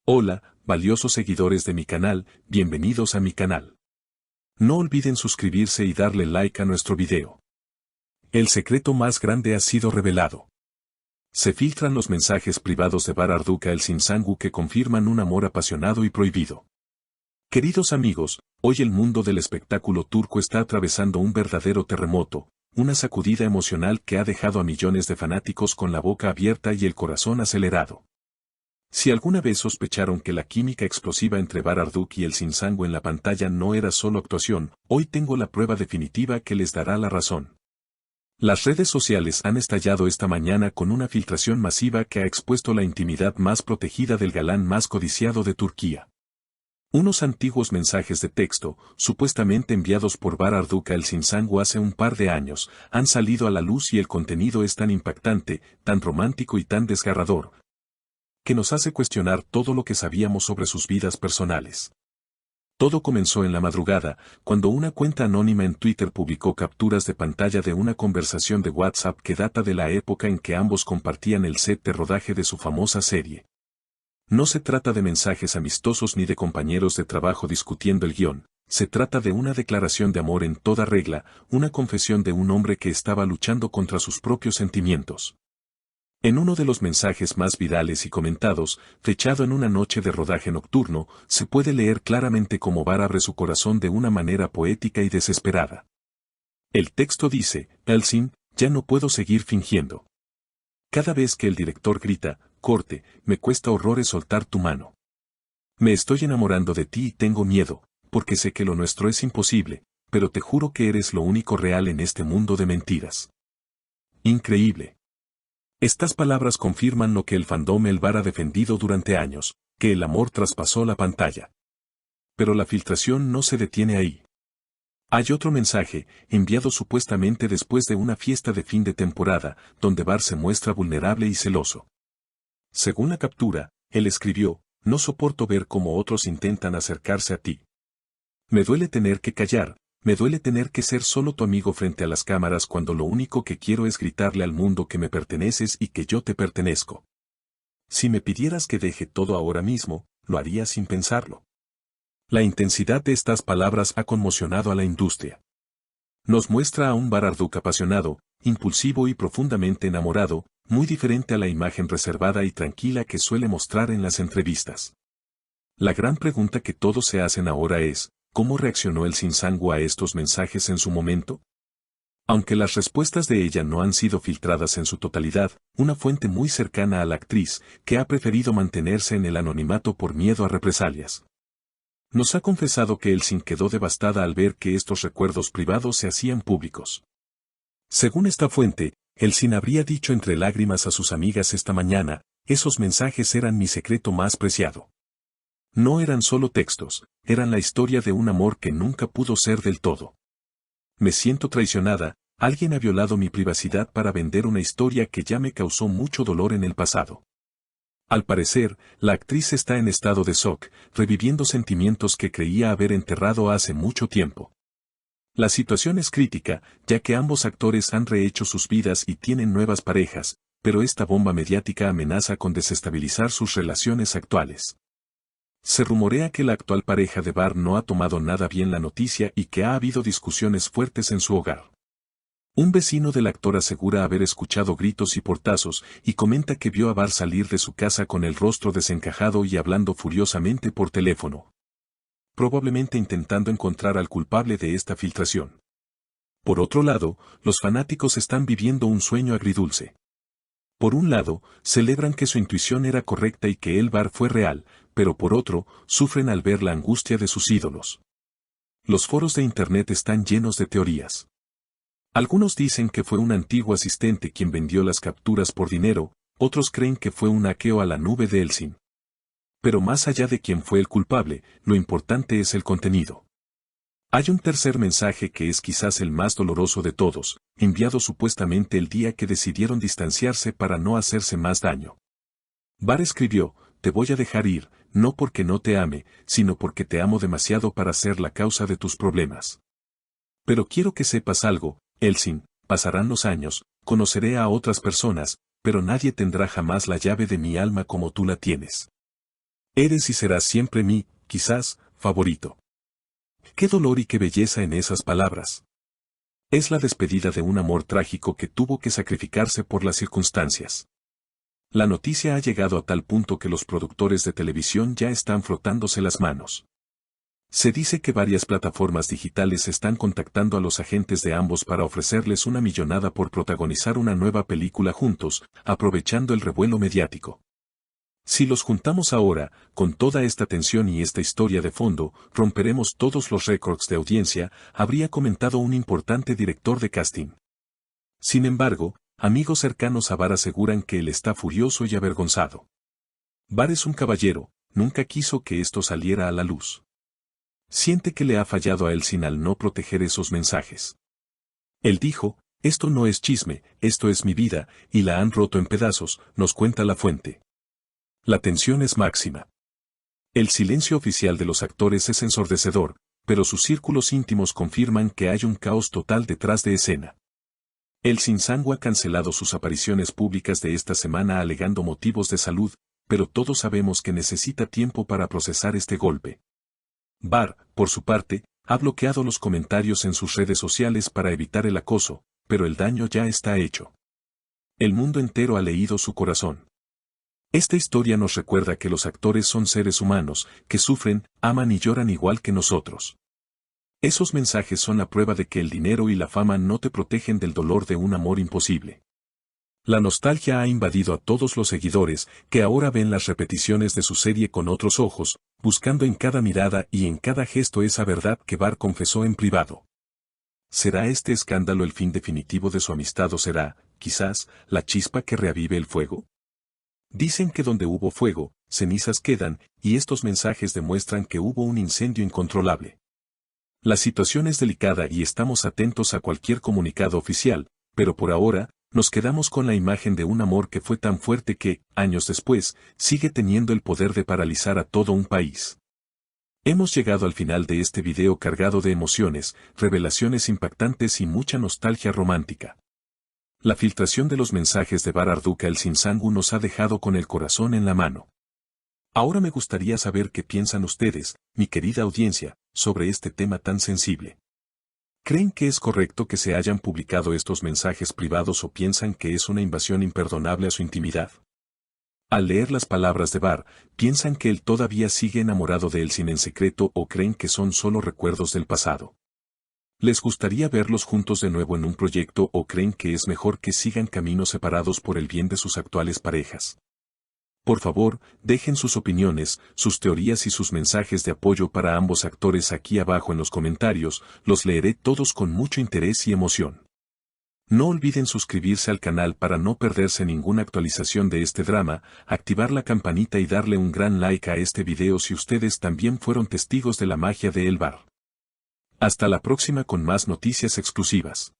Hola, valiosos seguidores de mi canal, bienvenidos a mi canal. No olviden suscribirse y darle like a nuestro video. El secreto más grande ha sido revelado. Se filtran los mensajes privados de Bar Arduka el Sinsangu que confirman un amor apasionado y prohibido. Queridos amigos, hoy el mundo del espectáculo turco está atravesando un verdadero terremoto, una sacudida emocional que ha dejado a millones de fanáticos con la boca abierta y el corazón acelerado. Si alguna vez sospecharon que la química explosiva entre Bar Arduka y el Sinsangu en la pantalla no era solo actuación, hoy tengo la prueba definitiva que les dará la razón. Las redes sociales han estallado esta mañana con una filtración masiva que ha expuesto la intimidad más protegida del galán más codiciado de Turquía. Unos antiguos mensajes de texto, supuestamente enviados por Bar Arduka el Sinsangu hace un par de años, han salido a la luz y el contenido es tan impactante, tan romántico y tan desgarrador, que nos hace cuestionar todo lo que sabíamos sobre sus vidas personales. Todo comenzó en la madrugada, cuando una cuenta anónima en Twitter publicó capturas de pantalla de una conversación de WhatsApp que data de la época en que ambos compartían el set de rodaje de su famosa serie. No se trata de mensajes amistosos ni de compañeros de trabajo discutiendo el guión, se trata de una declaración de amor en toda regla, una confesión de un hombre que estaba luchando contra sus propios sentimientos. En uno de los mensajes más virales y comentados, fechado en una noche de rodaje nocturno, se puede leer claramente cómo Bar abre su corazón de una manera poética y desesperada. El texto dice, Elsin, ya no puedo seguir fingiendo. Cada vez que el director grita, corte, me cuesta horrores soltar tu mano. Me estoy enamorando de ti y tengo miedo, porque sé que lo nuestro es imposible, pero te juro que eres lo único real en este mundo de mentiras. Increíble. Estas palabras confirman lo que el fandom El Bar ha defendido durante años, que el amor traspasó la pantalla. Pero la filtración no se detiene ahí. Hay otro mensaje, enviado supuestamente después de una fiesta de fin de temporada, donde Bar se muestra vulnerable y celoso. Según la captura, él escribió, no soporto ver cómo otros intentan acercarse a ti. Me duele tener que callar. Me duele tener que ser solo tu amigo frente a las cámaras cuando lo único que quiero es gritarle al mundo que me perteneces y que yo te pertenezco. Si me pidieras que deje todo ahora mismo, lo haría sin pensarlo. La intensidad de estas palabras ha conmocionado a la industria. Nos muestra a un Bar Arduka apasionado, impulsivo y profundamente enamorado, muy diferente a la imagen reservada y tranquila que suele mostrar en las entrevistas. La gran pregunta que todos se hacen ahora es, ¿cómo reaccionó el Sinsangu a estos mensajes en su momento? Aunque las respuestas de ella no han sido filtradas en su totalidad, una fuente muy cercana a la actriz, que ha preferido mantenerse en el anonimato por miedo a represalias, nos ha confesado que Elsin quedó devastada al ver que estos recuerdos privados se hacían públicos. Según esta fuente, Elsin habría dicho entre lágrimas a sus amigas esta mañana, esos mensajes eran mi secreto más preciado. No eran solo textos, eran la historia de un amor que nunca pudo ser del todo. Me siento traicionada, alguien ha violado mi privacidad para vender una historia que ya me causó mucho dolor en el pasado. Al parecer, la actriz está en estado de shock, reviviendo sentimientos que creía haber enterrado hace mucho tiempo. La situación es crítica, ya que ambos actores han rehecho sus vidas y tienen nuevas parejas, pero esta bomba mediática amenaza con desestabilizar sus relaciones actuales. Se rumorea que la actual pareja de Bar no ha tomado nada bien la noticia y que ha habido discusiones fuertes en su hogar. Un vecino del actor asegura haber escuchado gritos y portazos y comenta que vio a Bar salir de su casa con el rostro desencajado y hablando furiosamente por teléfono, probablemente intentando encontrar al culpable de esta filtración. Por otro lado, los fanáticos están viviendo un sueño agridulce. Por un lado, celebran que su intuición era correcta y que el Bar fue real, pero por otro, sufren al ver la angustia de sus ídolos. Los foros de Internet están llenos de teorías. Algunos dicen que fue un antiguo asistente quien vendió las capturas por dinero, otros creen que fue un hackeo a la nube de Elsin. Pero más allá de quién fue el culpable, lo importante es el contenido. Hay un tercer mensaje que es quizás el más doloroso de todos, enviado supuestamente el día que decidieron distanciarse para no hacerse más daño. Bar escribió, te voy a dejar ir, no porque no te ame, sino porque te amo demasiado para ser la causa de tus problemas. Pero quiero que sepas algo, Elsin, pasarán los años, conoceré a otras personas, pero nadie tendrá jamás la llave de mi alma como tú la tienes. Eres y serás siempre mi, quizás, favorito. Qué dolor y qué belleza en esas palabras. Es la despedida de un amor trágico que tuvo que sacrificarse por las circunstancias. La noticia ha llegado a tal punto que los productores de televisión ya están frotándose las manos. Se dice que varias plataformas digitales están contactando a los agentes de ambos para ofrecerles una millonada por protagonizar una nueva película juntos, aprovechando el revuelo mediático. Si los juntamos ahora, con toda esta tensión y esta historia de fondo, romperemos todos los récords de audiencia, habría comentado un importante director de casting. Sin embargo, amigos cercanos a Bar aseguran que él está furioso y avergonzado. Bar es un caballero, nunca quiso que esto saliera a la luz. Siente que le ha fallado a Elsin al no proteger esos mensajes. Él dijo, esto no es chisme, esto es mi vida, y la han roto en pedazos, nos cuenta la fuente. La tensión es máxima. El silencio oficial de los actores es ensordecedor, pero sus círculos íntimos confirman que hay un caos total detrás de escena. Elsin Sangu ha cancelado sus apariciones públicas de esta semana alegando motivos de salud, pero todos sabemos que necesita tiempo para procesar este golpe. Bar, por su parte, ha bloqueado los comentarios en sus redes sociales para evitar el acoso, pero el daño ya está hecho. El mundo entero ha leído su corazón. Esta historia nos recuerda que los actores son seres humanos, que sufren, aman y lloran igual que nosotros. Esos mensajes son la prueba de que el dinero y la fama no te protegen del dolor de un amor imposible. La nostalgia ha invadido a todos los seguidores, que ahora ven las repeticiones de su serie con otros ojos, buscando en cada mirada y en cada gesto esa verdad que Bar confesó en privado. ¿Será este escándalo el fin definitivo de su amistad o será, quizás, la chispa que reavive el fuego? Dicen que donde hubo fuego, cenizas quedan, y estos mensajes demuestran que hubo un incendio incontrolable. La situación es delicada y estamos atentos a cualquier comunicado oficial, pero por ahora, nos quedamos con la imagen de un amor que fue tan fuerte que, años después, sigue teniendo el poder de paralizar a todo un país. Hemos llegado al final de este video cargado de emociones, revelaciones impactantes y mucha nostalgia romántica. La filtración de los mensajes de Bar Arduka Elsin Sangu nos ha dejado con el corazón en la mano. Ahora me gustaría saber qué piensan ustedes, mi querida audiencia, sobre este tema tan sensible. ¿Creen que es correcto que se hayan publicado estos mensajes privados o piensan que es una invasión imperdonable a su intimidad? Al leer las palabras de Bar, ¿piensan que él todavía sigue enamorado de Elsin en secreto o creen que son solo recuerdos del pasado? ¿Les gustaría verlos juntos de nuevo en un proyecto o creen que es mejor que sigan caminos separados por el bien de sus actuales parejas? Por favor, dejen sus opiniones, sus teorías y sus mensajes de apoyo para ambos actores aquí abajo en los comentarios, los leeré todos con mucho interés y emoción. No olviden suscribirse al canal para no perderse ninguna actualización de este drama, activar la campanita y darle un gran like a este video si ustedes también fueron testigos de la magia de El Bar. Hasta la próxima con más noticias exclusivas.